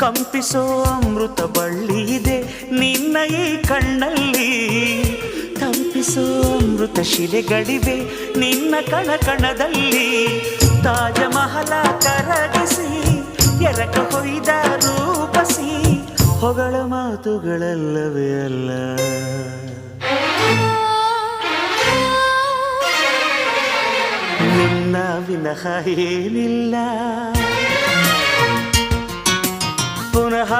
ಕಂಪಿಸೋ ಅಮೃತ ಬಳ್ಳಿ ಇದೆ ನಿನ್ನ ಈ ಕಣ್ಣಲ್ಲಿ, ಕಂಪಿಸೋ ಅಮೃತ ಶಿಲೆಗಳಿವೆ ನಿನ್ನ ಕಣ ಕಣದಲ್ಲಿ. ತಾಜ ಮಹಲ ಕರಗಿಸಿ ಎರಕ ಹೊಯ್ದ ರೂಪಸಿ ಹೊಗಳ ಮಾತುಗಳಲ್ಲವೇ ಅಲ್ಲ. ನಿನ್ನ ವಿನಃ ಏನಿಲ್ಲ, ಪುನಃ